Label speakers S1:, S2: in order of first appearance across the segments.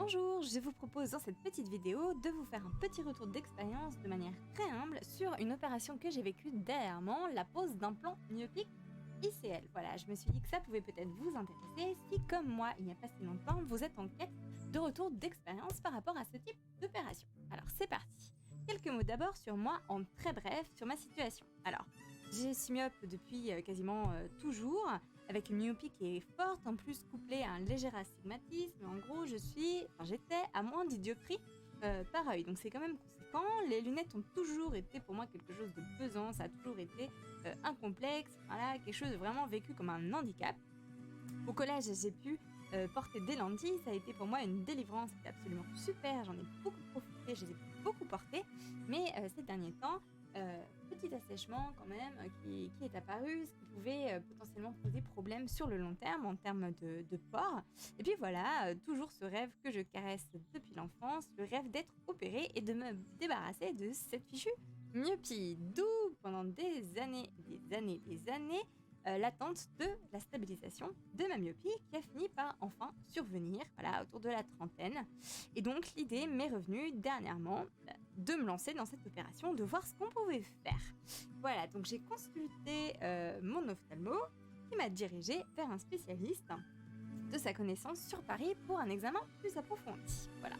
S1: Bonjour, je vous propose dans cette petite vidéo de vous faire un petit retour d'expérience de manière très humble sur une opération que j'ai vécue dernièrement, la pose d'implant myopique ICL. Voilà, je me suis dit que ça pouvait peut-être vous intéresser si, comme moi, il n'y a pas si longtemps, vous êtes en quête de retour d'expérience par rapport à ce type d'opération. Alors c'est parti. Quelques mots d'abord sur moi en très bref, sur ma situation. Alors, j'ai suis myope depuis quasiment toujours, avec une myopie qui est forte, en plus couplée à un léger astigmatisme. En gros, j'étais à moins d'idioptrie par œil, donc c'est quand même conséquent. Les lunettes ont toujours été pour moi quelque chose de pesant, ça a toujours été un complexe, voilà, quelque chose de vraiment vécu comme un handicap. Au collège, j'ai pu porter des lentilles, ça a été pour moi une délivrance, c'était absolument super, j'en ai beaucoup profité, je les ai beaucoup portées, mais ces derniers temps, petit assèchement quand même qui est apparu, ce qui pouvait potentiellement poser problème sur le long terme en termes de port. Et puis voilà, toujours ce rêve que je caresse depuis l'enfance, le rêve d'être opérée et de me débarrasser de cette fichue myopie. D'où pendant des années, l'attente de la stabilisation de ma myopie qui a fini par enfin survenir, voilà, autour de la trentaine. Et donc l'idée m'est revenue dernièrement de me lancer dans cette opération, de voir ce qu'on pouvait faire. Voilà, donc j'ai consulté mon ophtalmo qui m'a dirigée vers un spécialiste de sa connaissance sur Paris pour un examen plus approfondi. Voilà.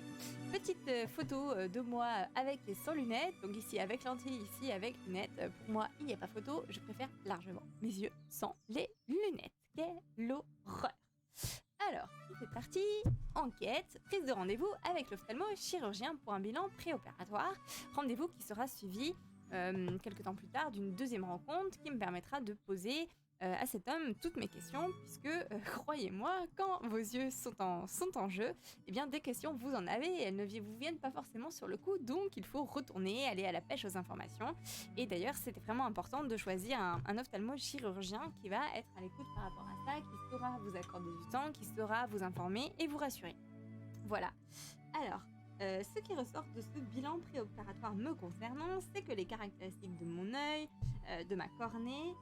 S1: Petite photo de moi avec et sans lunettes, donc ici avec lentilles, ici avec lunettes. Pour moi, il n'y a pas photo, je préfère largement mes yeux sans les lunettes. Quelle horreur! Alors, c'est parti, enquête, prise de rendez-vous avec l'ophtalmo-chirurgien pour un bilan préopératoire. Rendez-vous qui sera suivi quelques temps plus tard d'une deuxième rencontre qui me permettra de poser à cet homme toutes mes questions, puisque, croyez-moi, quand vos yeux sont en jeu, eh bien des questions vous en avez et elles ne vous viennent pas forcément sur le coup, donc il faut retourner, aller à la pêche aux informations. Et d'ailleurs, c'était vraiment important de choisir un ophtalmo-chirurgien qui va être à l'écoute par rapport à ça, qui saura vous accorder du temps, qui saura vous informer et vous rassurer. Voilà. Alors, ce qui ressort de ce bilan préopératoire me concernant, c'est que les caractéristiques de mon œil, de ma cornée,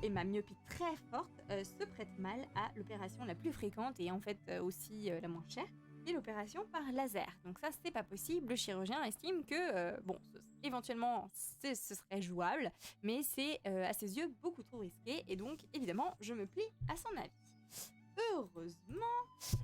S1: et ma myopie très forte se prête mal à l'opération la plus fréquente et en fait aussi la moins chère, qui est l'opération par laser. Donc ça, c'est pas possible. Le chirurgien estime que, éventuellement, ce serait jouable, mais c'est à ses yeux beaucoup trop risqué et donc, évidemment, je me plie à son avis. Heureusement,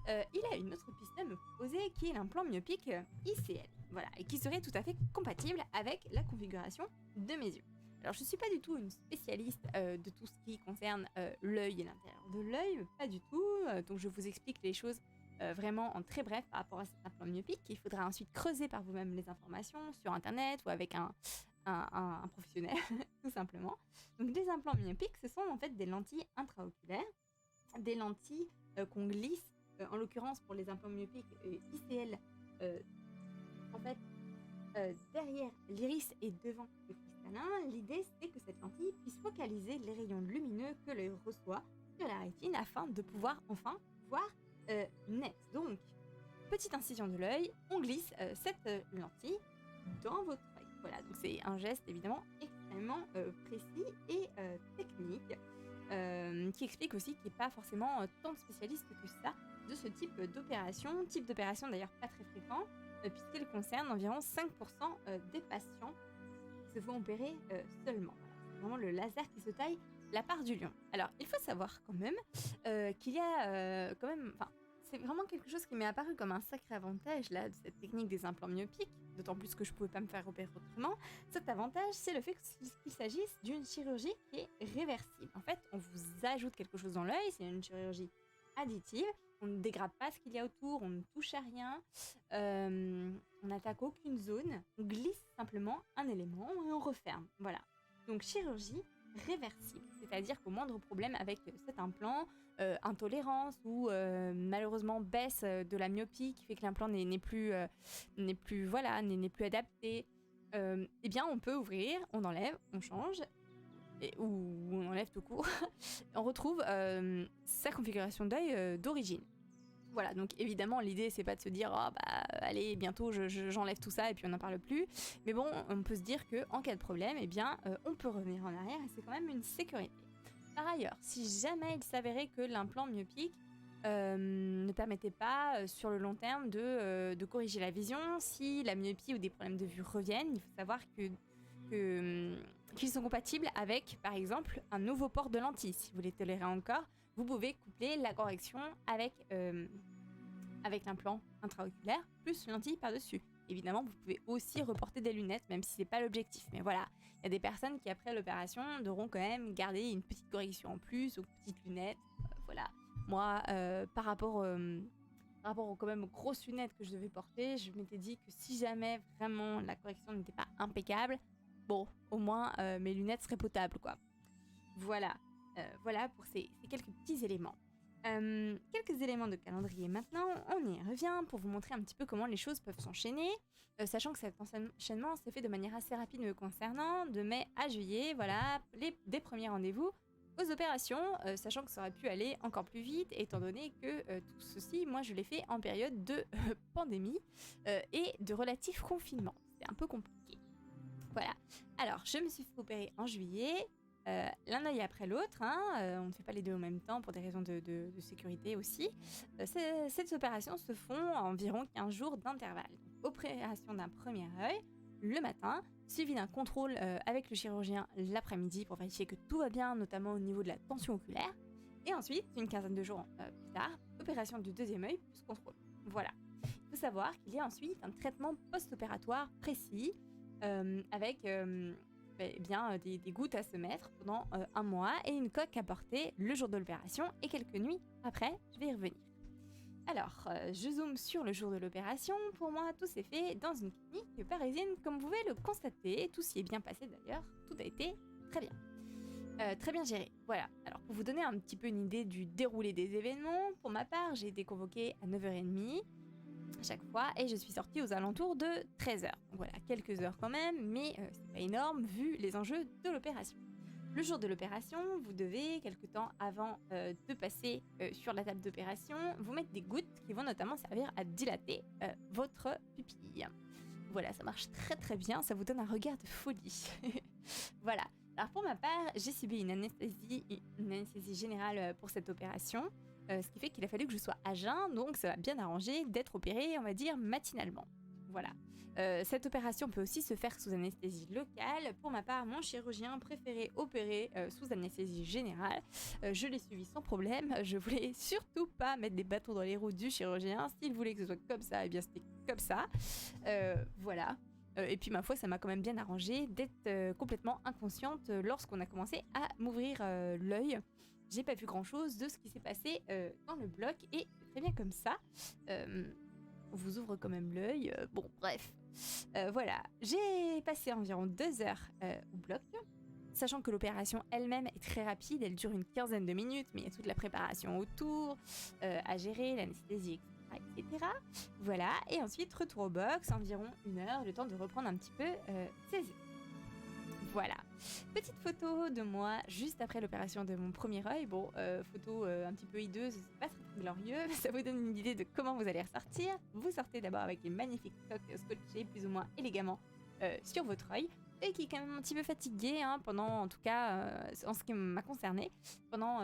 S1: il a une autre piste à me proposer qui est l'implant myopique ICL. Voilà, et qui serait tout à fait compatible avec la configuration de mes yeux. Alors, je ne suis pas du tout une spécialiste de tout ce qui concerne l'œil et l'intérieur de l'œil, pas du tout. Donc, je vous explique les choses vraiment en très bref par rapport à cet implant myopique. Il faudra ensuite creuser par vous-même les informations sur Internet ou avec un professionnel, tout simplement. Donc, des implants myopiques, ce sont en fait des lentilles intraoculaires, des lentilles qu'on glisse, en l'occurrence pour les implants myopiques ICL, en fait, derrière l'iris et devant le cristallin. L'idée, c'est que cette lentille puisse focaliser les rayons lumineux que l'œil reçoit sur la rétine afin de pouvoir enfin voir net. Donc, petite incision de l'œil, on glisse cette lentille dans votre œil. Voilà, donc c'est un geste évidemment extrêmement précis et technique qui explique aussi qu'il n'y a pas forcément tant de spécialistes que ça de ce type d'opération. Type d'opération d'ailleurs pas très fréquent, puisqu'elle concerne environ 5% des patients qui se font opérer seulement. Voilà, c'est vraiment le laser qui se taille la part du lion. Alors, il faut savoir quand même qu'il y a c'est vraiment quelque chose qui m'est apparu comme un sacré avantage là, de cette technique des implants myopiques, d'autant plus que je ne pouvais pas me faire opérer autrement. Cet avantage, c'est le fait qu'il s'agisse d'une chirurgie qui est réversible. En fait, on vous ajoute quelque chose dans l'œil, c'est une chirurgie additive. On ne dégrade pas ce qu'il y a autour, on ne touche à rien, on n'attaque aucune zone, on glisse simplement un élément et on referme. Voilà. Donc chirurgie réversible, c'est-à-dire qu'au moindre problème avec cet implant, intolérance ou malheureusement baisse de la myopie qui fait que l'implant n'est plus adapté, eh bien on peut ouvrir, on enlève, on change. Ou on enlève tout court, on retrouve sa configuration d'œil d'origine. Voilà, donc évidemment l'idée c'est pas de se dire allez bientôt j'enlève tout ça et puis on n'en parle plus, mais bon on peut se dire que en cas de problème on peut revenir en arrière et c'est quand même une sécurité. Par ailleurs, si jamais il s'avérait que l'implant myopique ne permettait pas sur le long terme de corriger la vision. Si la myopie ou des problèmes de vue reviennent, il faut savoir qu'ils sont compatibles avec, par exemple, un nouveau port de lentilles. Si vous les tolérez encore, vous pouvez coupler la correction avec l'implant intraoculaire plus lentille par-dessus. Évidemment, vous pouvez aussi reporter des lunettes, même si c'est pas l'objectif. Mais voilà, il y a des personnes qui, après l'opération, devront quand même garder une petite correction en plus, ou petites lunettes. Voilà. Moi, par rapport quand même aux grosses lunettes que je devais porter, je m'étais dit que si jamais vraiment la correction n'était pas impeccable, bon, au moins mes lunettes seraient potables, quoi. Voilà. Voilà pour ces quelques petits éléments. Quelques éléments de calendrier maintenant, on y revient pour vous montrer un petit peu comment les choses peuvent s'enchaîner, sachant que cet enchaînement s'est fait de manière assez rapide me concernant, de mai à juillet, voilà, des premiers rendez-vous aux opérations, sachant que ça aurait pu aller encore plus vite, étant donné que tout ceci, moi je l'ai fait en période de pandémie et de relatif confinement. C'est un peu compliqué. Voilà. Alors, je me suis fait opérer en juillet, l'un œil après l'autre, hein, on ne fait pas les deux en même temps pour des raisons de sécurité aussi. Ces opérations se font à environ 15 jours d'intervalle. Opération d'un premier œil le matin, suivi d'un contrôle avec le chirurgien l'après-midi pour vérifier que tout va bien, notamment au niveau de la tension oculaire. Et ensuite, une quinzaine de jours plus tard, opération du deuxième œil plus contrôle. Voilà. Il faut savoir qu'il y a ensuite un traitement post-opératoire précis avec des gouttes à se mettre pendant un mois et une coque à porter le jour de l'opération et quelques nuits après, je vais y revenir. Alors, je zoome sur le jour de l'opération. Pour moi, tout s'est fait dans une clinique parisienne, comme vous pouvez le constater. Tout s'y est bien passé d'ailleurs. Tout a été très bien géré. Voilà. Alors, pour vous donner un petit peu une idée du déroulé des événements, pour ma part, j'ai été convoquée à 9h30 à chaque fois et je suis sortie aux alentours de 13h. Donc voilà, quelques heures quand même, mais c'est pas énorme vu les enjeux de l'opération. Le jour de l'opération, vous devez, quelque temps avant de passer sur la table d'opération, vous mettre des gouttes qui vont notamment servir à dilater votre pupille. Voilà, ça marche très très bien, ça vous donne un regard de folie. Voilà. Alors pour ma part, j'ai subi une anesthésie générale pour cette opération, ce qui fait qu'il a fallu que je sois à jeun, donc ça m'a bien arrangé d'être opérée, on va dire, matinalement. Voilà. Cette opération peut aussi se faire sous anesthésie locale. Pour ma part, mon chirurgien préférait opérer sous anesthésie générale. Je l'ai suivi sans problème. Je voulais surtout pas mettre des bâtons dans les roues du chirurgien. S'il voulait que ce soit comme ça, eh bien c'était comme ça. Voilà. Et puis ma foi, ça m'a quand même bien arrangé d'être complètement inconsciente lorsqu'on a commencé à m'ouvrir l'œil. J'ai pas vu grand chose de ce qui s'est passé dans le bloc et c'est très bien comme ça. On vous ouvre quand même l'œil. Bon, bref. Voilà. J'ai passé environ 2 heures au bloc, sachant que l'opération elle-même est très rapide. Elle dure une quinzaine de minutes, mais il y a toute la préparation autour à gérer, l'anesthésie, etc. Voilà. Et ensuite, retour au box, environ 1 heure, le temps de reprendre un petit peu ses yeux. Voilà. Petite photo de moi juste après l'opération de mon premier œil. Bon, photo un petit peu hideuse, c'est pas très glorieux, mais ça vous donne une idée de comment vous allez ressortir. Vous sortez d'abord avec une magnifique coque scotchée plus ou moins élégamment sur votre œil et qui est quand même un petit peu fatigué pendant, en tout cas en ce qui m'a concerné, pendant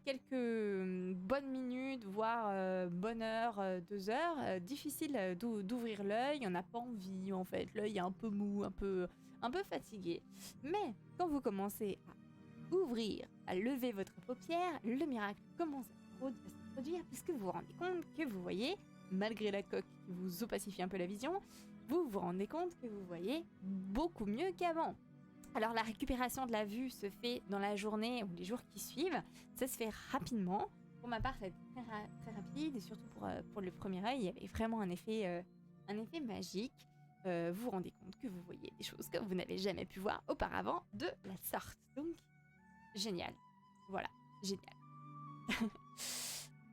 S1: quelques bonnes minutes, voire bonne heure, 2 heures. Difficile d'ouvrir l'œil, on n'a pas envie en fait, l'œil est un peu mou, un peu fatigué. Mais quand vous commencez à ouvrir, à lever votre paupière, le miracle commence à se produire puisque vous vous rendez compte que vous voyez, malgré la coque qui vous opacifie un peu la vision, vous vous rendez compte que vous voyez beaucoup mieux qu'avant. Alors la récupération de la vue se fait dans la journée ou les jours qui suivent, ça se fait rapidement. Pour ma part, ça a été très rapide et surtout pour le premier œil, il y avait vraiment un effet magique. Vous vous rendez compte que vous voyez des choses que vous n'avez jamais pu voir auparavant de la sorte. Donc, génial. Voilà, génial.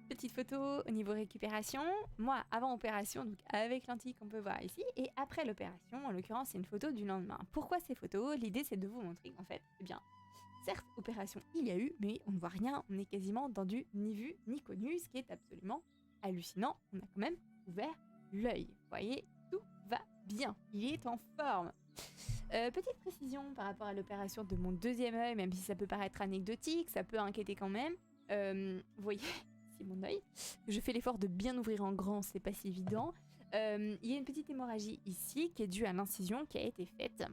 S1: Petite photo au niveau récupération. Moi, avant opération, donc avec lentilles qu'on peut voir ici, et après l'opération, en l'occurrence, c'est une photo du lendemain. Pourquoi ces photos? L'idée, c'est de vous montrer qu'en fait, eh bien, certes, opération, il y a eu, mais on ne voit rien. On est quasiment dans du ni vu ni connu, ce qui est absolument hallucinant. On a quand même ouvert l'œil. Vous voyez, tout va bien. Il est en forme. Petite précision par rapport à l'opération de mon deuxième œil, même si ça peut paraître anecdotique, ça peut inquiéter quand même. Vous voyez, ici mon œil, que je fais l'effort de bien ouvrir en grand, c'est pas si évident. Il y a une petite hémorragie ici qui est due à l'incision qui a été faite.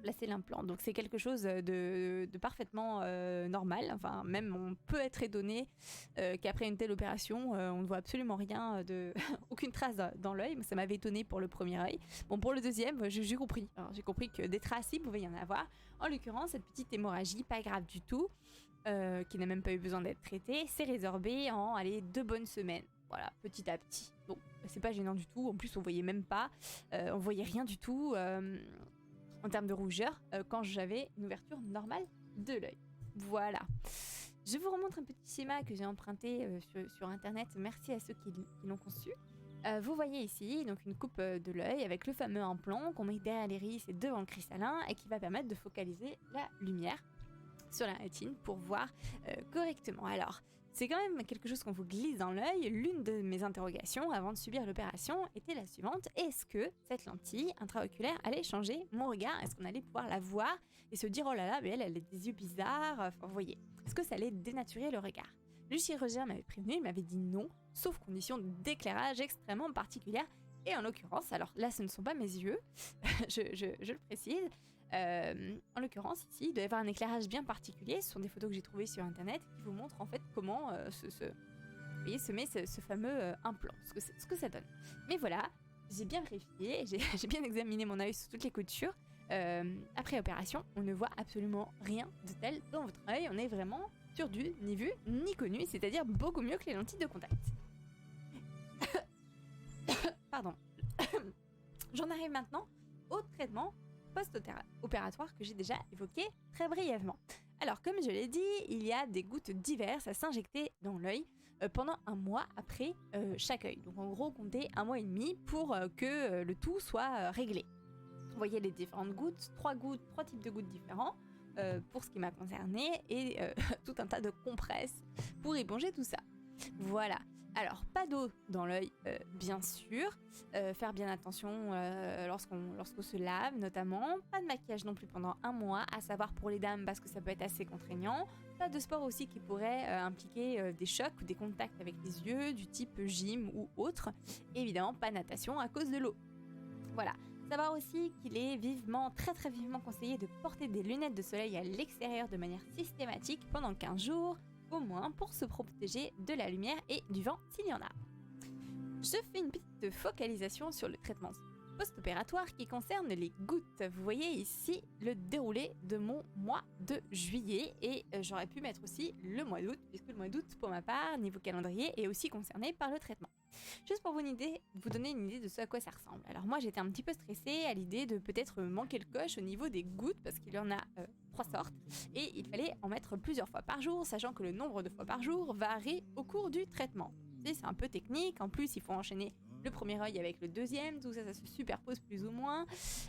S1: Là, c'est l'implant, donc c'est quelque chose de parfaitement normal. Enfin, même on peut être étonné qu'après une telle opération, on ne voit absolument rien, aucune trace dans l'œil. Ça m'avait étonné pour le premier œil. Bon, pour le deuxième, j'ai compris. Alors, j'ai compris que des traces, il pouvait y en avoir. En l'occurrence, cette petite hémorragie, pas grave du tout, qui n'a même pas eu besoin d'être traitée, s'est résorbée en 2 bonnes semaines. Voilà, petit à petit. Bon, c'est pas gênant du tout. En plus, on voyait même pas, on voyait rien du tout. En termes de rougeur, quand j'avais une ouverture normale de l'œil. Voilà. Je vous remontre un petit schéma que j'ai emprunté sur internet. Merci à ceux qui l'ont conçu. Vous voyez ici donc une coupe de l'œil avec le fameux implant qu'on met derrière l'iris et devant le cristallin et qui va permettre de focaliser la lumière sur la rétine pour voir correctement. Alors, c'est quand même quelque chose qu'on vous glisse dans l'œil. L'une de mes interrogations avant de subir l'opération était la suivante. Est-ce que cette lentille intraoculaire allait changer mon regard? Est-ce qu'on allait pouvoir la voir et se dire « Oh là là, mais elle a des yeux bizarres ?» Enfin, vous voyez, est-ce que ça allait dénaturer le regard? Le chirurgien m'avait prévenu, il m'avait dit non, sauf condition d'éclairage extrêmement particulière. Et en l'occurrence, alors là, ce ne sont pas mes yeux, je le précise. En l'occurrence ici il doit y avoir un éclairage bien particulier. Ce sont des photos que j'ai trouvées sur internet qui vous montrent en fait comment vous voyez, se met ce fameux implant, ce que ça donne. Mais voilà, j'ai bien vérifié, j'ai bien examiné mon œil sous toutes les coutures. Après opération, on ne voit absolument rien de tel dans votre œil. On est vraiment sur du ni vu ni connu, c'est-à-dire beaucoup mieux que les lentilles de contact. Pardon. J'en arrive maintenant au traitement post-opératoire que j'ai déjà évoqué très brièvement. Alors, comme je l'ai dit, il y a des gouttes diverses à s'injecter dans l'œil pendant 1 mois après chaque œil. Donc, en gros, comptez 1 mois et demi pour que le tout soit réglé. Vous voyez les différentes gouttes, 3 types de gouttes différents pour ce qui m'a concerné et tout un tas de compresses pour éponger tout ça. Voilà. Alors, pas d'eau dans l'œil, bien sûr. Faire bien attention lorsqu'on se lave, notamment. Pas de maquillage non plus pendant 1 mois, à savoir pour les dames parce que ça peut être assez contraignant. Pas de sport aussi qui pourrait impliquer des chocs ou des contacts avec les yeux, du type gym ou autre. Et évidemment, pas de natation à cause de l'eau. Voilà. Savoir aussi qu'il est très très vivement conseillé de porter des lunettes de soleil à l'extérieur de manière systématique pendant 15 jours. Au moins pour se protéger de la lumière et du vent s'il y en a. Je fais une petite focalisation sur le traitement post-opératoire qui concerne les gouttes. Vous voyez ici le déroulé de mon mois de juillet et j'aurais pu mettre aussi le mois d'août puisque le mois d'août pour ma part niveau calendrier est aussi concerné par le traitement. Juste pour vous donner une idée de ce à quoi ça ressemble. Alors moi j'étais un petit peu stressée à l'idée de peut-être manquer le coche au niveau des gouttes parce qu'il y en a 3 sortes et il fallait en mettre plusieurs fois par jour, sachant que le nombre de fois par jour varie au cours du traitement. C'est un peu technique, en plus il faut enchaîner le premier œil avec le deuxième, tout ça, ça se superpose plus ou moins,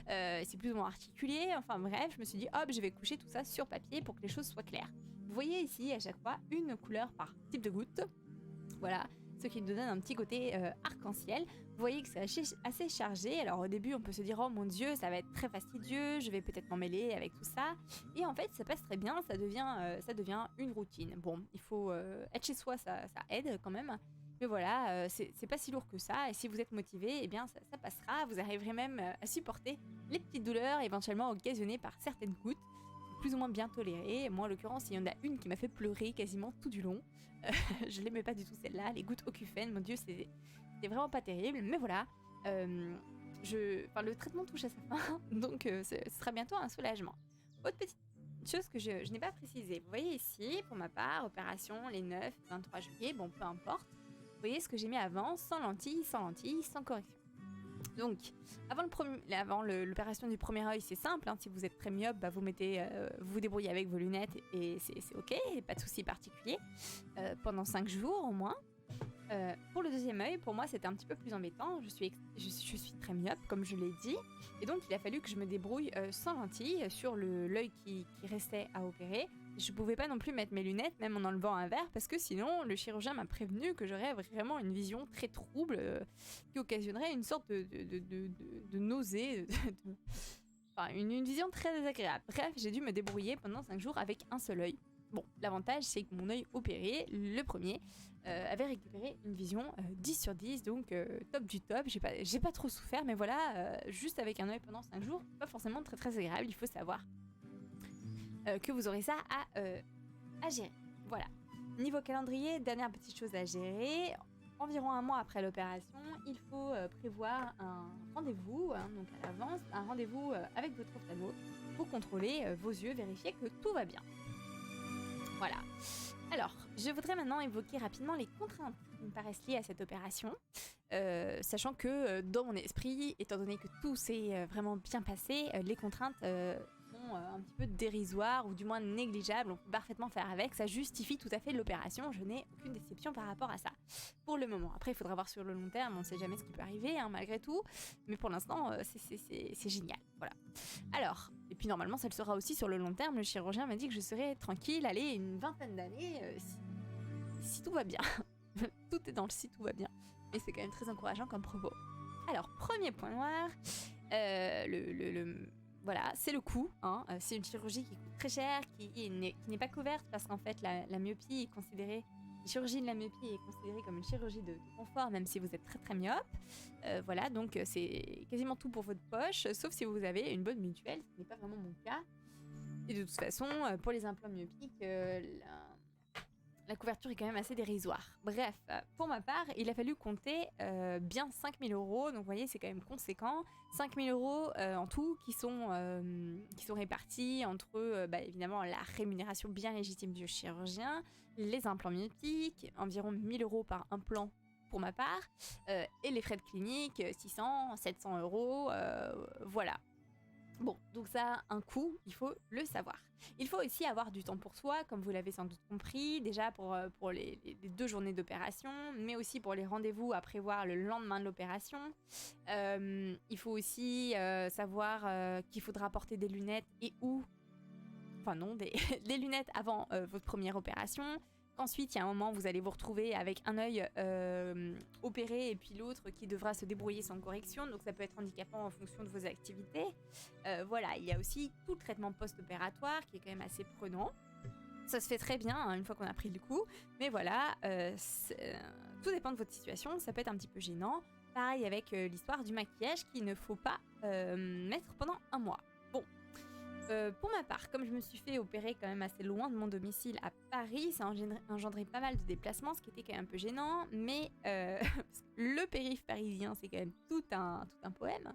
S1: c'est plus ou moins articulé, enfin bref, je me suis dit hop, je vais coucher tout ça sur papier pour que les choses soient claires. Vous voyez ici à chaque fois une couleur par type de goutte, voilà, ce qui nous donne un petit côté arc-en-ciel. Vous voyez que c'est assez chargé, alors au début on peut se dire oh mon dieu, ça va être très fastidieux, je vais peut-être m'en mêler avec tout ça, et en fait ça passe très bien, ça devient une routine. Bon, il faut être chez soi, ça aide quand même. Mais voilà, c'est pas si lourd que ça, et si vous êtes motivé, eh bien ça passera, vous arriverez même à supporter les petites douleurs éventuellement occasionnées par certaines gouttes, plus ou moins bien tolérées. Moi en l'occurrence, il y en a une qui m'a fait pleurer quasiment tout du long, je l'aimais pas du tout celle-là, les gouttes Ocufen, mon dieu, c'est vraiment pas terrible, mais voilà, le traitement touche à sa fin, donc ce sera bientôt un soulagement. Autre petite chose que je n'ai pas précisé, vous voyez ici, pour ma part, opération les 9, 23 juillet, bon peu importe, vous voyez ce que j'ai mis avant, sans lentilles, sans correction. Donc, avant l'opération du premier œil, c'est simple, hein, si vous êtes très myope, bah, vous débrouillez avec vos lunettes et c'est ok, pas de souci particulier, pendant 5 jours au moins. Pour le deuxième œil, pour moi c'était un petit peu plus embêtant, je suis très myope comme je l'ai dit, et donc il a fallu que je me débrouille sans lentilles sur l'œil qui restait à opérer. Je pouvais pas non plus mettre mes lunettes même en enlevant un verre parce que sinon le chirurgien m'a prévenu que j'aurais vraiment une vision très trouble qui occasionnerait une sorte de nausée, enfin une vision très désagréable. Bref, j'ai dû me débrouiller pendant 5 jours avec un seul œil. Bon, l'avantage, c'est que mon œil opéré, le premier, avait récupéré une vision 10 sur 10, donc top du top. J'ai pas trop souffert, mais voilà, juste avec un œil pendant 5 jours, pas forcément très très agréable. Il faut savoir que vous aurez ça à gérer. Voilà. Niveau calendrier, dernière petite chose à gérer. Environ un mois après l'opération, il faut prévoir un rendez-vous, donc à l'avance, un rendez-vous avec votre ophtalmo pour contrôler vos yeux, vérifier que tout va bien. Voilà. Alors, je voudrais maintenant évoquer rapidement les contraintes qui me paraissent liées à cette opération, sachant que dans mon esprit, étant donné que tout s'est vraiment bien passé, les contraintes sont un petit peu dérisoires ou du moins négligeables, on peut parfaitement faire avec, ça justifie tout à fait l'opération, je n'ai aucune déception par rapport à ça, pour le moment. Après, il faudra voir sur le long terme, on ne sait jamais ce qui peut arriver, hein, malgré tout, mais pour l'instant, c'est génial, voilà. Alors, et puis normalement, ça le sera aussi sur le long terme, le chirurgien m'a dit que je serais tranquille, allez, une 20aine d'années, si tout va bien. Tout est dans le si tout va bien, mais c'est quand même très encourageant comme propos. Alors, premier point noir, voilà, c'est le coût. Hein. C'est une chirurgie qui coûte très cher, qui n'est pas couverte parce qu'en fait, la myopie est considérée, la chirurgie de la myopie est considérée comme une chirurgie de confort, même si vous êtes très très myope. Voilà, donc c'est quasiment tout pour votre poche, sauf si vous avez une bonne mutuelle, ce n'est pas vraiment mon cas. Et de toute façon, pour les implants myopiques, la couverture est quand même assez dérisoire. Bref, pour ma part, il a fallu compter bien 5 000 €. Donc vous voyez, c'est quand même conséquent. 5 000 € en tout qui sont répartis entre évidemment la rémunération bien légitime du chirurgien, les implants myopiques, environ 1 000 € par implant pour ma part, et les frais de clinique, 600, 700 €, voilà. Bon, donc ça a un coût, il faut le savoir. Il faut aussi avoir du temps pour soi, comme vous l'avez sans doute compris, déjà pour les 2 journées d'opération, mais aussi pour les rendez-vous à prévoir le lendemain de l'opération. Il faut aussi savoir qu'il faudra porter des lunettes et où... Enfin non, des lunettes avant votre première opération. Ensuite, il y a un moment, vous allez vous retrouver avec un œil opéré et puis l'autre qui devra se débrouiller sans correction. Donc ça peut être handicapant en fonction de vos activités. Voilà, il y a aussi tout le traitement post-opératoire qui est quand même assez prenant. Ça se fait très bien hein, une fois qu'on a pris le coup. Mais voilà, tout dépend de votre situation. Ça peut être un petit peu gênant. Pareil avec l'histoire du maquillage qu'il ne faut pas mettre pendant un mois. Bon. Pour ma part, comme je me suis fait opérer quand même assez loin de mon domicile à Paris, ça a engendré pas mal de déplacements, ce qui était quand même un peu gênant, mais le périph' parisien, c'est quand même tout un poème.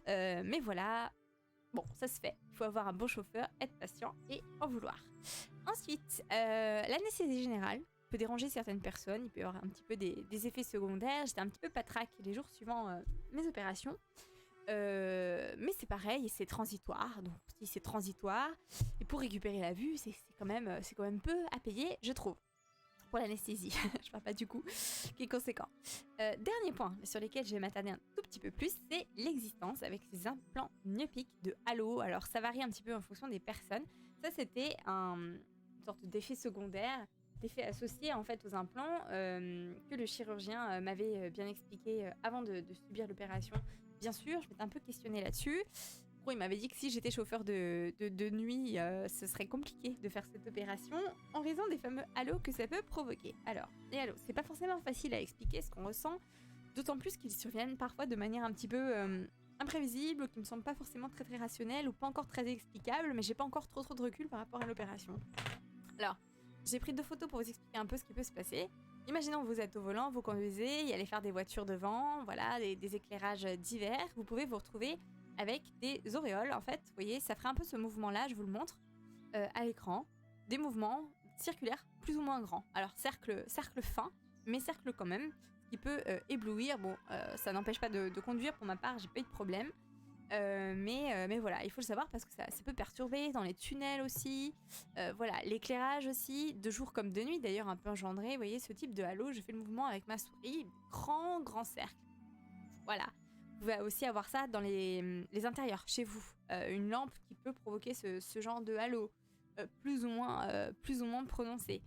S1: Mais voilà, bon, ça se fait. Il faut avoir un bon chauffeur, être patient et en vouloir. Ensuite, l'anesthésie générale peut déranger certaines personnes, il peut y avoir un petit peu des effets secondaires. J'étais un petit peu patraque les jours suivant mes opérations. Mais c'est pareil, c'est transitoire. Donc si c'est transitoire, et pour récupérer la vue, c'est quand même peu à payer, je trouve. Pour l'anesthésie, je parle pas du coup, qui est conséquent. Dernier point sur lequel je vais m'attarder un tout petit peu plus, c'est l'existence avec ces implants myopiques de halo. Alors ça varie un petit peu en fonction des personnes. Ça c'était une sorte d'effet secondaire, d'effet associé en fait aux implants que le chirurgien m'avait bien expliqué avant de subir l'opération. Bien sûr, je m'étais un peu questionnée là-dessus. Bon, il m'avait dit que si j'étais chauffeur de nuit, ce serait compliqué de faire cette opération en raison des fameux halos que ça peut provoquer. Alors, les halos, c'est pas forcément facile à expliquer ce qu'on ressent, d'autant plus qu'ils surviennent parfois de manière un petit peu imprévisible, ou qui me semblent pas forcément très très rationnelles, ou pas encore très explicables, mais j'ai pas encore trop de recul par rapport à l'opération. Alors, j'ai pris 2 photos pour vous expliquer un peu ce qui peut se passer. Imaginons que vous êtes au volant, vous conduisez, il y a les phares des voitures devant, voilà, des éclairages divers. Vous pouvez vous retrouver avec des auréoles. En fait, vous voyez, ça ferait un peu ce mouvement-là, je vous le montre, à l'écran. Des mouvements circulaires plus ou moins grands. Alors, cercle fin, mais cercle quand même, ce qui peut éblouir. Bon, ça n'empêche pas de conduire pour ma part, j'ai pas eu de problème. Mais voilà, il faut le savoir parce que ça peut perturber dans les tunnels aussi. Voilà, l'éclairage aussi, de jour comme de nuit d'ailleurs, un peu engendré. Vous voyez ce type de halo, je fais le mouvement avec ma souris, grand cercle. Voilà, vous pouvez aussi avoir ça dans les intérieurs, chez vous. Une lampe qui peut provoquer ce genre de halo, plus ou moins prononcé.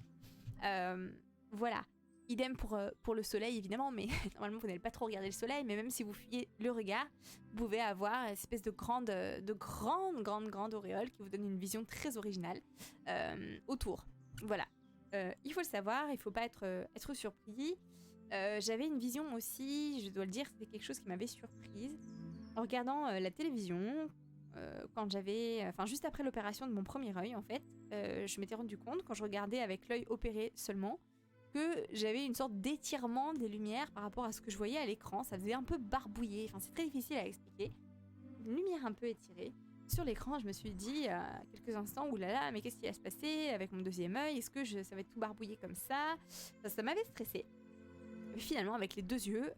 S1: Voilà. Idem pour le soleil, évidemment, mais normalement, vous n'allez pas trop regarder le soleil, mais même si vous fuyez le regard, vous pouvez avoir une espèce de grande auréole qui vous donne une vision très originale autour. Voilà. Il faut le savoir, il faut pas être surpris. J'avais une vision aussi, je dois le dire, c'était quelque chose qui m'avait surprise. En regardant la télévision, quand j'avais... Enfin, juste après l'opération de mon premier œil, en fait, je m'étais rendu compte, quand je regardais avec l'œil opéré seulement, que j'avais une sorte d'étirement des lumières par rapport à ce que je voyais à l'écran. Ça faisait un peu barbouiller, enfin c'est très difficile à expliquer. Une lumière un peu étirée. Sur l'écran, je me suis dit quelques instants, oulala, mais qu'est-ce qui va se passer avec mon deuxième œil? Est-ce que ça va être tout barbouillé comme ça? Ça m'avait stressée. Mais finalement, avec les 2 yeux,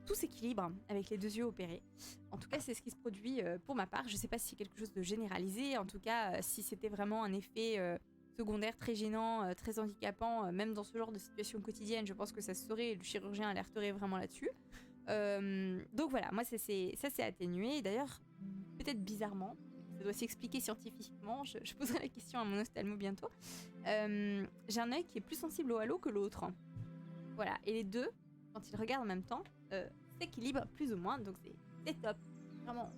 S1: tout s'équilibre avec les 2 yeux opérés. En tout cas, c'est ce qui se produit pour ma part. Je ne sais pas si c'est quelque chose de généralisé. En tout cas, si c'était vraiment un effet secondaire très gênant, très handicapant, même dans ce genre de situation quotidienne, je pense que ça se saurait et le chirurgien alerterait vraiment là-dessus. Donc voilà, moi ça s'est atténué. D'ailleurs, peut-être bizarrement, ça doit s'expliquer scientifiquement, je poserai la question à mon ophtalmo bientôt. J'ai un œil qui est plus sensible au halo que l'autre. Voilà, et les deux, quand ils regardent en même temps, s'équilibrent plus ou moins, donc c'est top. Vraiment,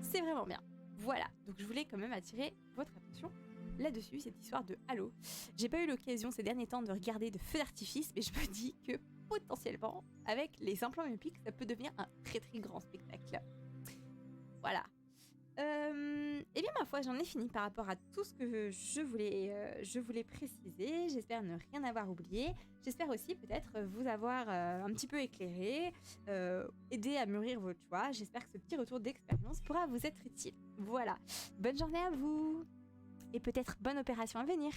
S1: c'est vraiment bien. Voilà, donc je voulais quand même attirer votre attention là-dessus, cette histoire de halo. J'ai pas eu l'occasion ces derniers temps de regarder de feux d'artifice, mais je me dis que potentiellement, avec les implants myopiques, ça peut devenir un très très grand spectacle. Voilà. Eh bien ma foi, j'en ai fini par rapport à tout ce que je voulais préciser. J'espère ne rien avoir oublié. J'espère aussi peut-être vous avoir un petit peu éclairé, aidé à mûrir votre choix. J'espère que ce petit retour d'expérience pourra vous être utile. Voilà. Bonne journée à vous et peut-être bonne opération à venir.